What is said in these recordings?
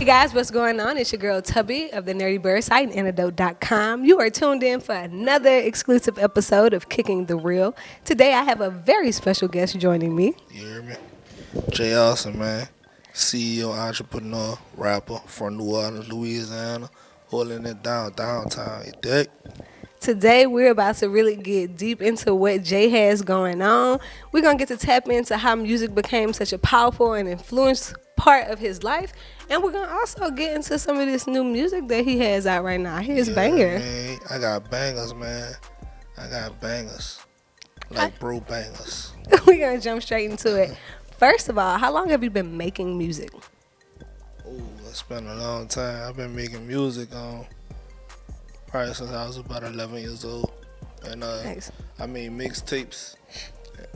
guys, what's going on? It's your girl Tubbi of the Nerdy Bird site, antidote.com. You are tuned in for another exclusive episode of Kicking The Real. Today I have a very special guest joining me. You hear me? Jayarson, man. CEO, entrepreneur, rapper from New Orleans, Louisiana. Holding it down downtown, you dig? Today we're about to really get deep into what Jay has going on. We're going to get to tap into how music became such a powerful and influenced part of his life. And we're going to also get into some of this new music that he has out right now. Here's banger. Man, I got bangers, man. I got bangers. Like bro bangers. We're going to jump straight into it. First of all, how long have you been making music? Ooh, it's been a long time. I've been making music probably since I was about 11 years old. And Nice. I made mixtapes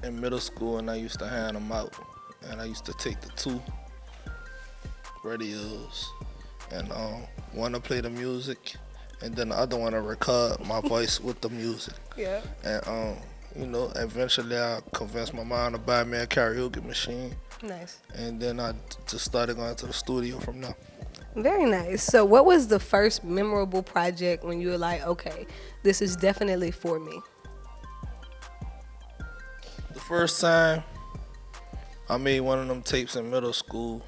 in middle school, and I used to hand them out. And I used to take the two radios and one to play the music, and then the other one to record my voice with the music. Yeah. And eventually I convinced my mom to buy me a karaoke machine, Nice. and then I just started going to the studio from there. Very nice. So what was the first memorable project when you were like, okay, this is definitely for me? The first time I made one of them tapes in middle school,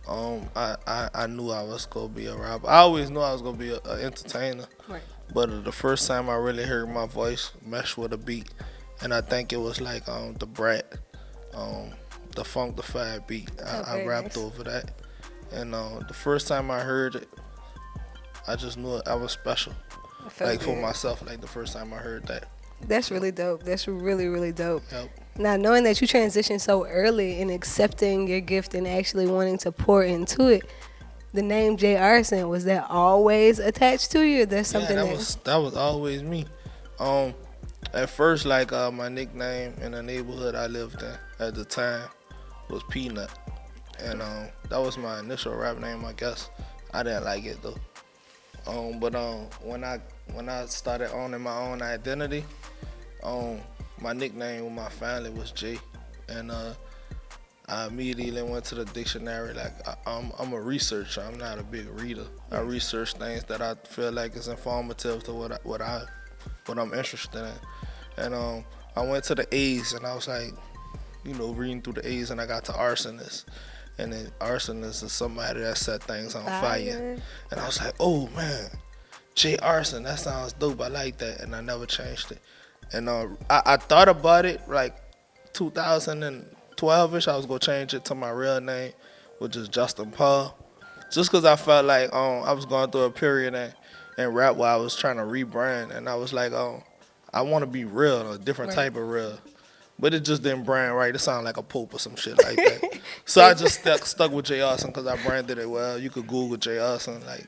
I knew I was gonna be a rapper. I always knew I was gonna be an entertainer. Right. But the first time I really heard my voice mesh with a beat, and I think it was like the Brat, the Funkified beat. I very rapped nice. over that, and the first time I heard it, I just knew I was special. I felt Like for good. myself, like the first time I heard that. That's really dope. That's really, really dope. Yep. Now, knowing that you transitioned so early and accepting your gift and actually wanting to pour into it, the name Jayarson, was that always attached to you? Or that's something Yeah, that was always me. At first, like my nickname in the neighborhood I lived in at the time was Peanut, and that was my initial rap name, I guess. I didn't like it though. But when I started owning my own identity, my nickname with my family was Jay, and I immediately went to the dictionary. Like I'm a researcher. I'm not a big reader. I research things that I feel like is informative to what I'm interested in. And I went to the A's, and I was like, reading through the A's, and I got to arsonist. And then arsonist is somebody that set things on fire. And I was like, oh man, Jayarson, that sounds dope. I like that, and I never changed it. And I thought about it like 2012ish. I was gonna change it to my real name, which is Justin Paul, just because I felt like I was going through a period in rap where I was trying to rebrand, and I was like, I want to be real, a different type of real. But it just didn't brand right. It sounded like a pope or some shit like that. So I just stuck with Jayarson because I branded it well. You could Google Jayarson. Like,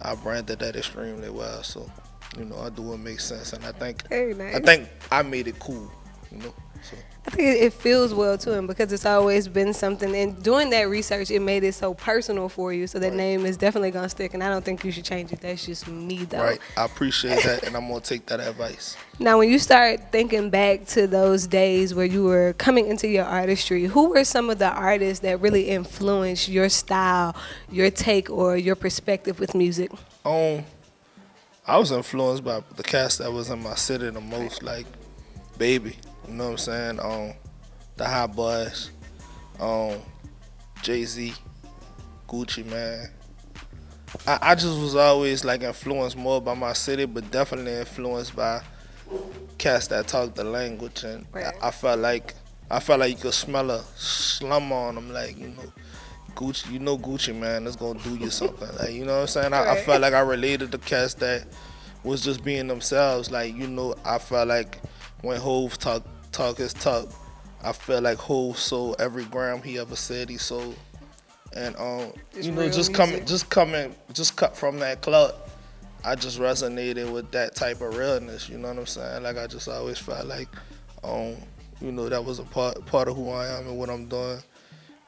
I branded that extremely well. So, I do what makes sense. And I think Very nice. I made it cool, So. I think it feels well to him because it's always been something. And doing that research, it made it so personal for you. So that name is definitely going to stick. And I don't think you should change it. That's just me, though. Right. I appreciate that, and I'm going to take that advice. Now, when you start thinking back to those days where you were coming into your artistry, who were some of the artists that really influenced your style, your take, or your perspective with music? I was influenced by the cast that was in my city the most, like Baby, you know what I'm saying? The Hot Boys, Jay-Z, Gucci Man. I just was always like influenced more by my city, but definitely influenced by cats that talk the language, and Right. I felt like you could smell a slum on them, like Gucci, Gucci Man, that's gonna do you something, like you know what I'm saying. I felt like I related to cats that was just being themselves, like I felt like when Hove talk his talk, I felt like Hove sold every gram he ever said he sold. And real just cut from that clout, I just resonated with that type of realness. You know what I'm saying? Like I just always felt like, that was a part of who I am and what I'm doing,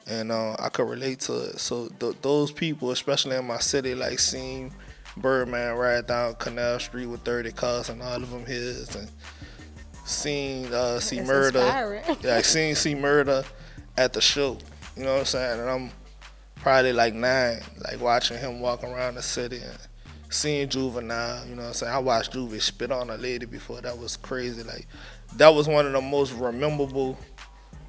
and I could relate to it. So those people, especially in my city, like seeing Birdman ride down Canal Street with 30 cars and all of them his, and seeing C Murder, inspiring. yeah, seeing C Murder at the show. You know what I'm saying? And I'm probably like 9, like watching him walk around the city and seeing Juvenile. You know what I'm saying? I watched Juvie spit on a lady before. That was crazy. Like that was one of the most memorable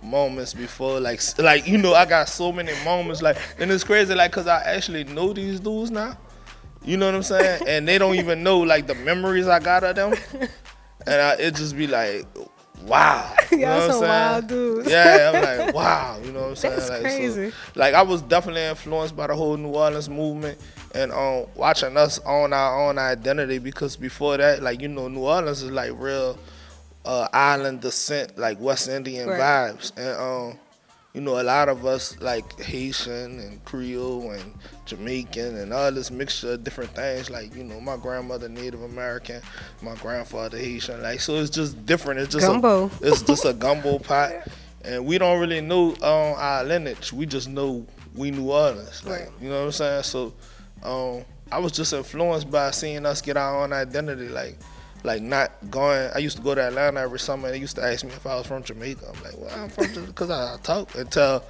moments before. Like I got so many moments. Like, and it's crazy. Like, cause I actually know these dudes now. You know what I'm saying? And they don't even know like the memories I got of them. And it just be like, wow. You know Y'all what I'm some saying? wild dudes. Yeah, I'm like, wow. You know what I'm saying? That's like, crazy. So, like, I was definitely influenced by the whole New Orleans movement and watching us own our own identity, because before that, like, New Orleans is like real island descent, like West Indian Right. vibes. And a lot of us like Haitian and Creole and Jamaican and all this mixture of different things. Like, my grandmother Native American, my grandfather Haitian. Like, so it's just different. It's just Gumbo. it's just a gumbo pot, and we don't really know our lineage. We just know we New Orleans. Like, Right. you know what I'm saying? So, I was just influenced by seeing us get our own identity. Like not going. I used to go to Atlanta every summer, and they used to ask me if I was from Jamaica. I'm like, well, I'm from Jamaica because I talk. Until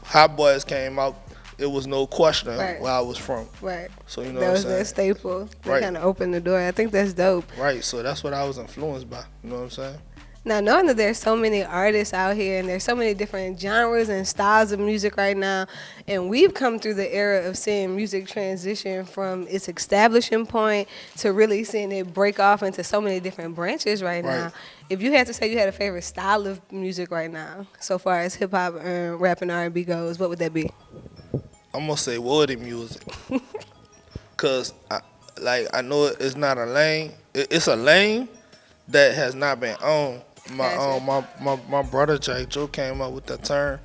Hot Boys came out, it was no question Right. where I was from. Right. So you know That what was I'm saying? that staple. That Right. kind of opened the door. I think that's dope. Right. So that's what I was influenced by. You know what I'm saying? Now, knowing that there's so many artists out here and there's so many different genres and styles of music right now, and we've come through the era of seeing music transition from its establishing point to really seeing it break off into so many different branches right now. Right. If you had to say you had a favorite style of music right now, so far as hip hop, rap, and R&B goes, what would that be? I'm gonna say wordy music, cause I know it's not a lane. It's a lane that has not been owned. My brother Jack Joe came up with that term,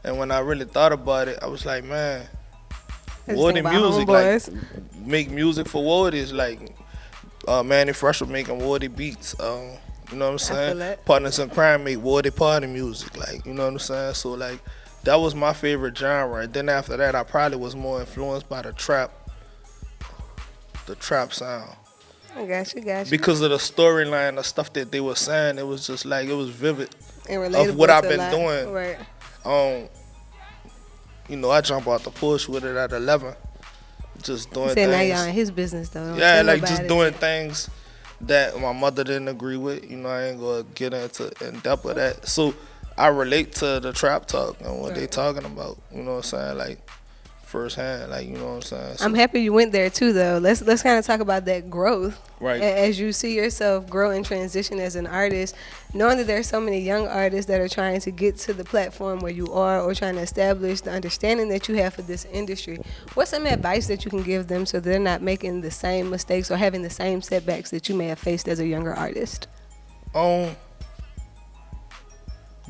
and when I really thought about it, I was like, man, I just wordy think about music, like Homeboys. make music for wordies, like Manny Fresh was making wordy beats. You know what I'm saying? feel that. Partners in Crime make wordy party music, like, you know what I'm saying? So like that was my favorite genre. And then after that, I probably was more influenced by the trap sound. I got you. Because of the storyline, the stuff that they were saying, it was just like, it was vivid And relatable of what I've to been life. doing. Right. I jump out the push with it at 11, just doing Saying now things. y'all in his business though. Don't Yeah, tell like nobody just doing things that my mother didn't agree with. I ain't gonna get into in depth of that. So I relate to the trap talk and what they Right. talking about. You know what I'm saying? Like firsthand. Like, you know what I'm saying? So, I'm happy you went there too, though. Let's kind of talk about that growth. Right. As you see yourself grow and transition as an artist, knowing that there's so many young artists that are trying to get to the platform where you are, or trying to establish the understanding that you have for this industry. What's some advice that you can give them so they're not making the same mistakes or having the same setbacks that you may have faced as a younger artist?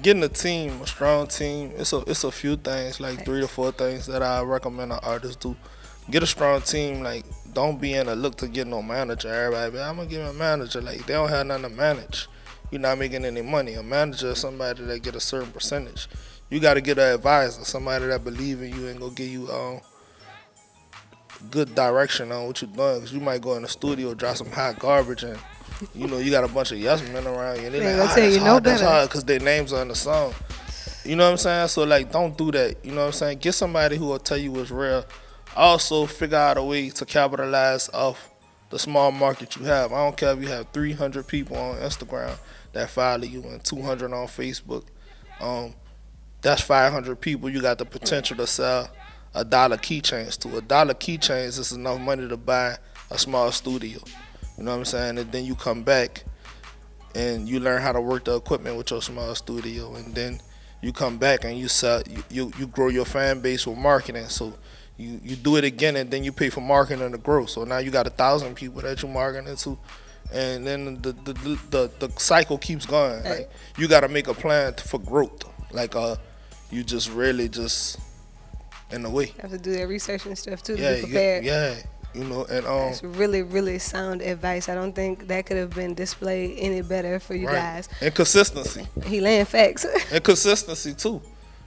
Getting a team, a strong team. It's a few things, like 3 to 4 things that I recommend an artist do. Get a strong team. Like, don't be in a look to get no manager. Everybody be, I'm gonna give him a manager. Like, they don't have nothing to manage. You're not making any money. A manager is somebody that get a certain percentage. You got to get an advisor, somebody that believe in you and go give you good direction on what you're doing. Cause you might go in the studio, drop some hot garbage, and you got a bunch of yes men around you. And They they're gonna like, tell you that's no hard, that's better. hard, because their names are in the song. You know what I'm saying? So, like, don't do that. You know what I'm saying? Get somebody who will tell you what's real. Also, figure out a way to capitalize off the small market you have. I don't care if you have 300 people on Instagram that follow you and 200 on Facebook. That's 500 people you got the potential to sell $1 keychains to. $1 keychains is enough money to buy a small studio. You know what I'm saying? And then you come back and you learn how to work the equipment with your small studio, and then you come back and you sell, you grow your fan base with marketing. So you do it again, and then you pay for marketing to grow. So now you got 1,000 people that you marketing to, and then the cycle keeps going. Like, you got to make a plan for growth. Like, you just really just in the way. Have to do their research and stuff too to Yeah, be prepared. yeah. And That's really, really sound advice. I don't think that could have been displayed any better for you right. guys. And consistency. He laying facts. And consistency too.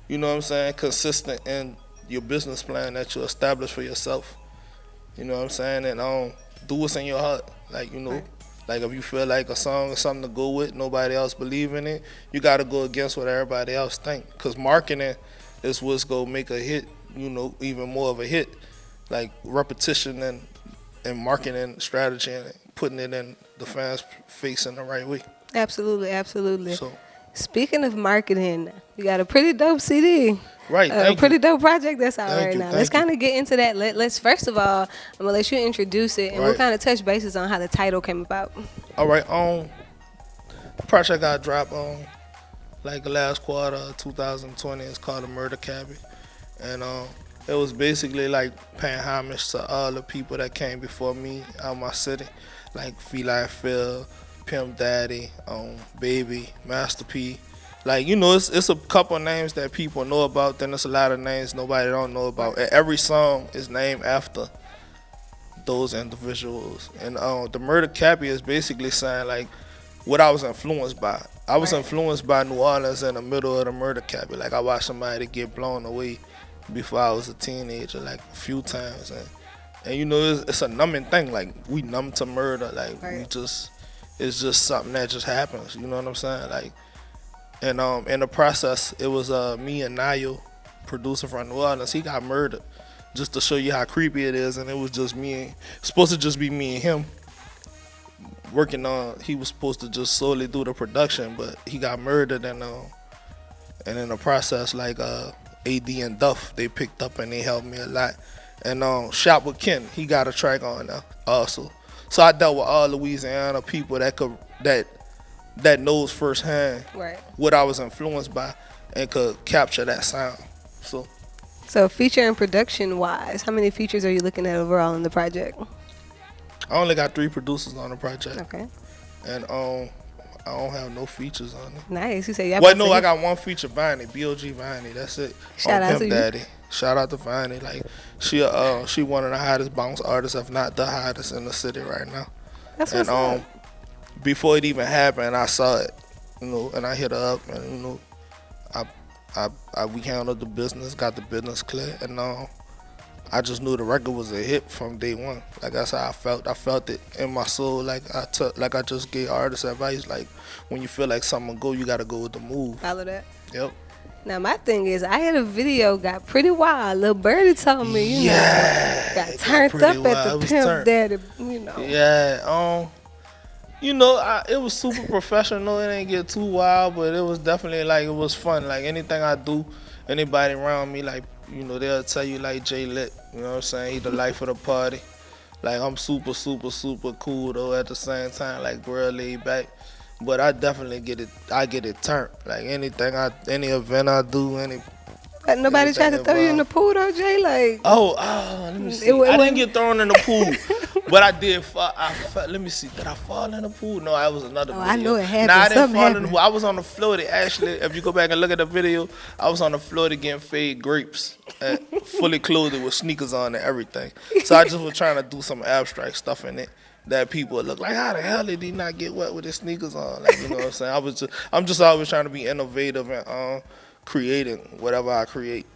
You know what I'm saying? Consistent in your business plan that you establish for yourself. You know what I'm saying? And do what's in your heart. Like, Right. like if you feel like a song is something to go with, nobody else believe in it, you got to go against what everybody else think. Because marketing is what's going to make a hit even more of a hit, like repetition and marketing strategy and putting it in the fans' face in the right way. Absolutely, absolutely. So, Speaking of marketing, you got a pretty dope CD. right, A thank you. pretty dope project that's out Thank right you, now. Let's thank you. kind of get into that. Let's first of all, I'm gonna let you introduce it, and we'll Right. kind of touch bases on how the title came about. All right, the project got dropped on like the last quarter of 2020. It's called the Murder Cabbie, and it was basically like paying homage to all the people that came before me out my city, like Feli Phil, Pimp Daddy, Baby, Master P. Like it's a couple names that people know about. Then there's a lot of names nobody don't know about. And every song is named after those individuals. And the Murder Cappy is basically saying like what I was influenced by. I was Right. influenced by New Orleans in the middle of the Murder Cappy. Like I watched somebody get blown away before I was a teenager, like a few times, and it's a numbing thing. Like we numb to murder. Like Right. it's just something that just happens. You know what I'm saying? Like, and in the process, it was me and Nayo, producer from New Orleans. He got murdered, just to show you how creepy it is. And it was just me. Supposed to just be me and him working on. He was supposed to just solely do the production, but he got murdered, and in the process, like AD and Duff, they picked up and they helped me a lot. And Shop with Ken, he got a track on there also. So I dealt with all Louisiana people that knows firsthand Right. what I was influenced by and could capture that sound. So So feature and production wise, how many features are you looking at overall in the project? I only got 3 producers on the project, Okay. and I don't have no features on it. Nice. You say you Well, no, I got one feature, Viney, BOG Viney. That's it. Shout on out Pimp to you. Daddy. Shout out to Viney. Like she one of the hottest bounce artists, if not the hottest in the city right now. That's And what's up. before it even happened, I saw it, and I hit her up, and we handled the business, got the business clear, and I just knew the record was a hit from day one. Like that's how I felt. I felt it in my soul. Like I just gave artists advice. Like when you feel like something go, you gotta go with the move. Follow that. Yep. Now my thing is, I had a video got pretty wild. Lil Birdie told me, Yeah, got it got turned pretty up wild. at It the was Pimp turned. Daddy. Yeah. It was super professional. It didn't get too wild, but it was definitely like it was fun. Like anything I do, anybody around me, like they'll tell you like Jay lit. You know what I'm saying? He the life of the party. Like I'm super, super, super cool though. At the same time, like real laid back. But I definitely get it. I get it turned. Like any event I do, But nobody tried to anything throw you in the involved. pool though, Jay. Like, Let me see. It wa- it I wasn't- didn't get thrown in the pool, but I did. Let me see. Did I fall in the pool? No, that was another video. I know it happened. Nah, I didn't Something fall in the happened. pool. I was on the floor. Actually, if you go back and look at the video, I was on the floor getting fade grapes, fully clothed with sneakers on and everything. So I just was trying to do some abstract stuff in it that people would look like, how the hell did he not get wet with his sneakers on? Like, you know what I'm saying? I'm just always trying to be innovative and creating whatever I create.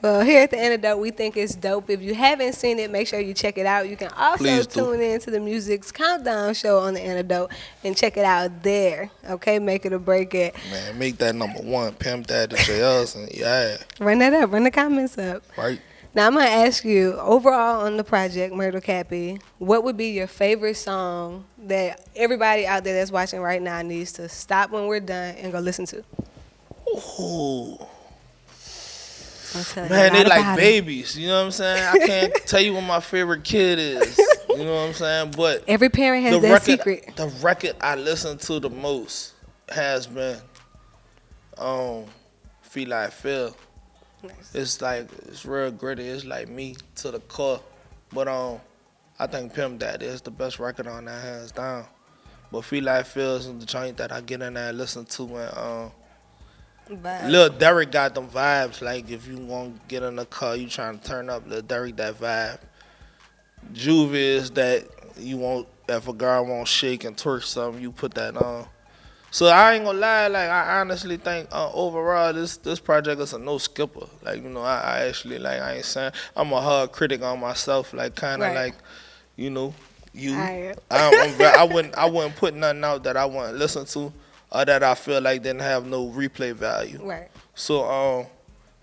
well, here at the Antidote, we think it's dope. If you haven't seen it, make sure you check it out. You can also Please do. tune in to the Music's Countdown show on the Antidote and check it out there. Okay, make it or break it. Man, make that number 1. Pimp Daddy Jayarson. Yeah, Run that up. Run the comments up. right. Now, I'm going to ask you, overall on the project, Murder Cappy, what would be your favorite song that everybody out there that's watching right now needs to stop when we're done and go listen to? Ooh. I'm telling Man, you they a lot like about it. babies. You know what I'm saying? I can't tell you what my favorite kid is. You know what I'm saying? But Every parent has the that record, secret. the record I listen to the most has been Feli Phil. Nice. It's real gritty. It's like me to the core. But I think Pimp Daddy is the best record on that, hands down. But Feli Phil is the joint that I get in there and listen to, and But Lil Derek got them vibes. Like if you want to get in the car, you trying to turn up, Lil Derek that vibe. Juve is that you want, if a girl won't shake and twerk something, you put that on. So I ain't gonna lie, like I honestly think overall this project is a no skipper. Like I actually like I ain't saying I'm a hard critic on myself. Like kind of Right. like you. Alright. I wouldn't put nothing out that I wouldn't listen to or that I feel like didn't have no replay value. right. So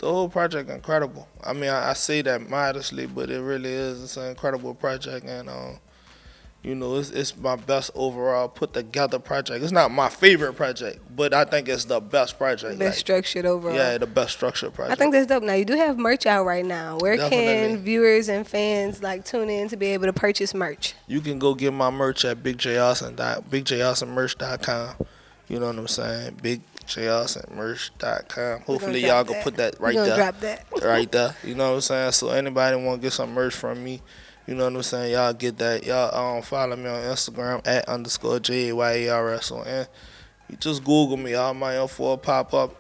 The whole project incredible. I mean, I say that modestly, but it really is. It's an incredible project, and it's my best overall put together project. It's not my favorite project, but I think it's the best project. Best structured overall. Yeah, the best structured project. I think that's dope. Now you do have merch out right now. Where Definitely. can viewers and fans tune in to be able to purchase merch? You can go get my merch at bigjarsonmerch.com. You know what I'm saying? bigjarsonmerch.com. Hopefully y'all can put that right there. Drop that. Right there. You know what I'm saying? So anybody want to get some merch from me, you know what I'm saying? Y'all get that. Y'all follow me on Instagram at _JAYARS. And you just Google me. All my info will pop up.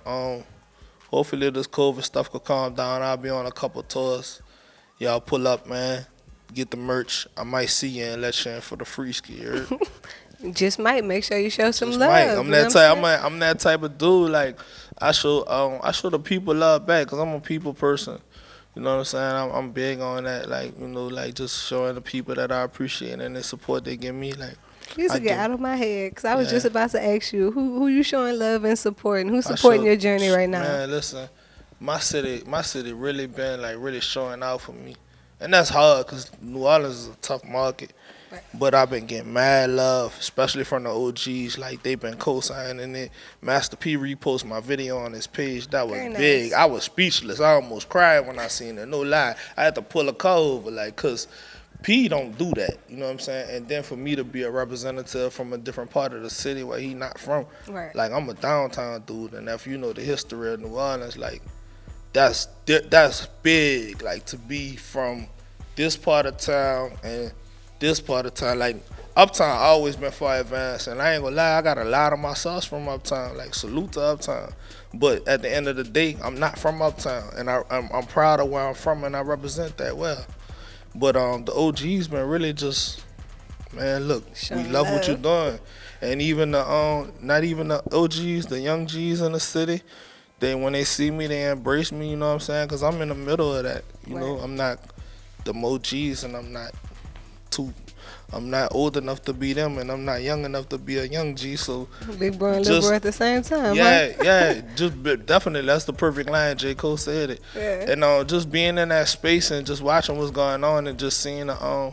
Hopefully this COVID stuff could calm down. I'll be on a couple tours. Y'all pull up, man. Get the merch. I might see you and let you in for the free ski. Just might make sure you show some Just love. might. I'm that type. I'm that type of dude. Like I show the people love back because I'm a people person. You know what I'm saying? I'm big on that. Just showing the people that I appreciate and the support they give me. Like you used to get out of my head because I was just about to ask you who you showing love and support and who's supporting your journey right now. Man, listen, my city really been really showing out for me, and that's hard because New Orleans is a tough market. Right. But I've been getting mad love, especially from the OGs. Like, they've been co-signing it. Master P reposted my video on his page. That was big. I was speechless. I almost cried when I seen it. No lie. I had to pull a car over, because P don't do that. You know what I'm saying? And then for me to be a representative from a different part of the city where he not from. Right. Like, I'm a downtown dude. And if you know the history of New Orleans, that's big. Like, to be from this part of town and this part of town, Uptown always been far advanced, and I ain't gonna lie, I got a lot of my sauce from Uptown, salute to Uptown. But at the end of the day, I'm not from Uptown, and I'm proud of where I'm from, and I represent that well. But the OGs been really just, man, look, we love what you're doing, and even not even the OGs, the young G's in the city, when they see me, they embrace me. You know what I'm saying? Because I'm in the middle of that. You know, I'm not the OGs, and I'm not old enough to be them, and I'm not young enough to be a young G. So big bro and little bro at the same time. Yeah, just definitely that's the perfect line. J. Cole said it. Yeah. And just being in that space and just watching what's going on and just seeing the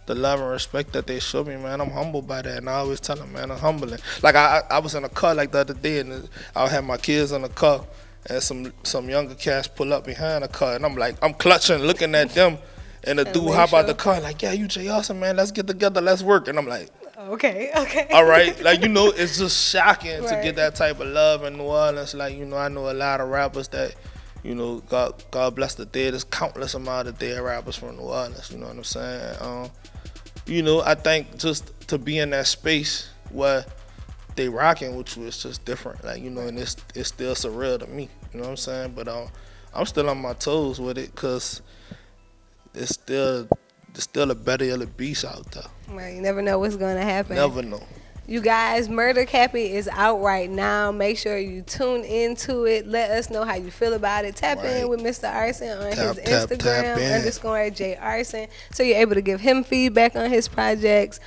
love and respect that they show me, man, I'm humbled by that. And I always tell them, man, I'm humbling. Like I was in a car the other day, and I had my kids in the car, and some younger cats pull up behind the car, and I'm clutching, looking at them. And the dude hop out the car yeah, you Jayarson, man, let's get together, let's work. And I'm like, okay. All right. It's just shocking to get that type of love in New Orleans. I know a lot of rappers that, God bless the dead. There's countless amount of dead rappers from New Orleans, you know what I'm saying? I think just to be in that space where they rocking with you, it's just different. And it's still surreal to me, you know what I'm saying? But I'm still on my toes with it because it's still a better of the beast out there. Right, you never know what's gonna happen. Never know. You guys, Murder Cappy is out right now. Make sure you tune into it. Let us know how you feel about it. Tap in with Mr. Arson on his Instagram _Jayarson, so you're able to give him feedback on his projects.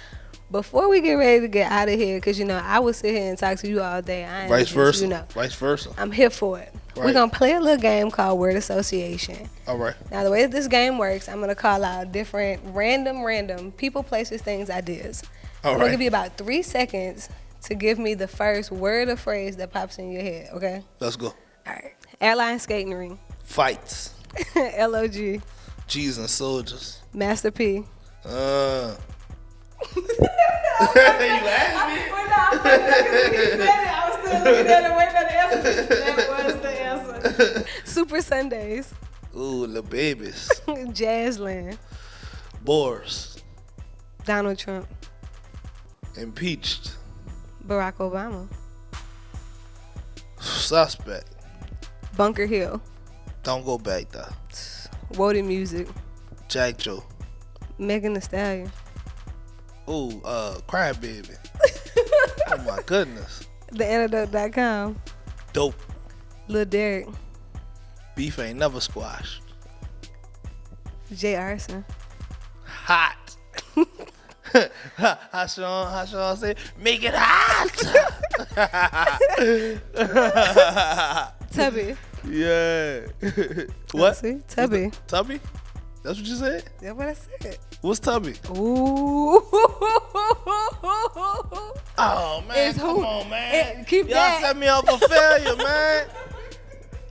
Before we get ready to get out of here, because I will sit here and talk to you all day. Vice versa. Vice versa. I'm here for it. Right. We're going to play a little game called Word Association. All right. Now, the way that this game works, I'm going to call out different random people, places, things, ideas. I'm going to give you about 3 seconds to give me the first word or phrase that pops in your head, okay? Let's go. All right. Airline skating ring. Fights. LOG. G's and soldiers. Master P. You asked me. I was still looking at it, waiting for the answer. That was the answer. Super Sundays. Ooh, the babies. Jazzland. Boris. Donald Trump. Impeached. Barack Obama. Suspect. Bunker Hill. Don't go back there. Woody Music. Jack Joe. Megan Thee Stallion. Ooh, Crybaby. Oh my goodness. TheAntidote.com. Dope. Lil Derek. Beef ain't never squashed. Jayarson. Hot. How Sean say, make it hot. Tubbi. Yeah. What? What? See, Tubbi. Tubby? That's what you said? That's what I said. What's Tubby? Ooh. Oh man, It's come who- on, man. keep Y'all that. set me up for failure, man.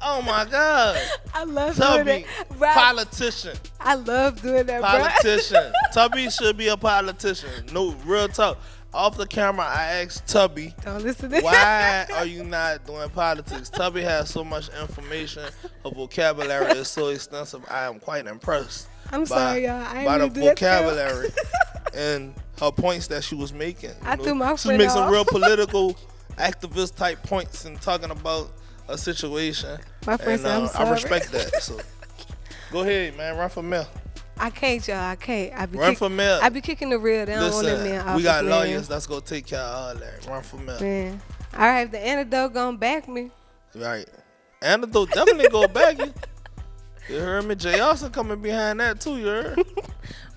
Oh my God. I love doing Tubby, that. Bro, politician. I love doing that, bro. Politician. Tubby should be a politician. No, real talk. Off the camera, I asked Tubby, Don't listen to why are you not doing politics? Tubby has so much information. Her vocabulary is so extensive. I am quite impressed. I'm sorry, y'all. I by the ain't do that, vocabulary and her points that she was making. I threw my She friend makes some off. real political activist type points and talking about a situation. My friend And said, I'm I sorry. respect that. So go ahead, man. Run for mayor. I can't, y'all. I can't. Run for mayor. I be kicking the real. They don't want them in Listen, office, we got man. lawyers that's gonna take care of all that. Run for mayor. Man. All right, the antidote gonna back me. Right. Antidote definitely go back you. You heard me? Jayarson coming behind that too, you heard?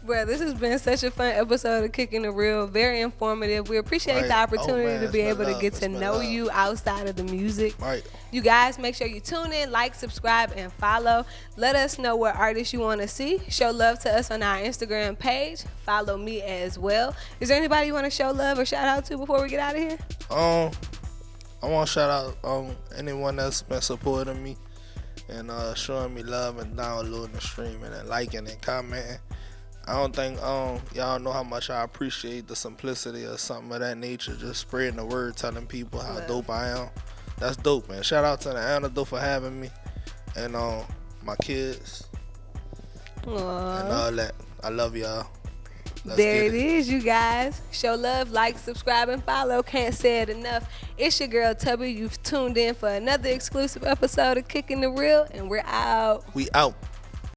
Bro, this has been such a fun episode of Kicking the Real. Very informative. We appreciate Right. the opportunity Oh, man, to be it's able been to love. get It's to been know love. you outside of the music. Right. You guys, make sure you tune in, like, subscribe, and follow. Let us know what artists you want to see. Show love to us on our Instagram page. Follow me as well. Is there anybody you want to show love or shout out to before we get out of here? I want to shout out anyone that's been supporting me and showing me love and downloading and streaming and liking and commenting. I don't think y'all know how much I appreciate the simplicity or something of that nature. Just spreading the word, telling people how Love. dope I am. That's dope, man. Shout out to the Antidote for having me and my kids and Aww. all that. I love y'all. Let's There get it is, you guys. Show love, like, subscribe, and follow. Can't say it enough. It's your girl, Tubby. You've tuned in for another exclusive episode of Kicking the Real, and we're out. We out.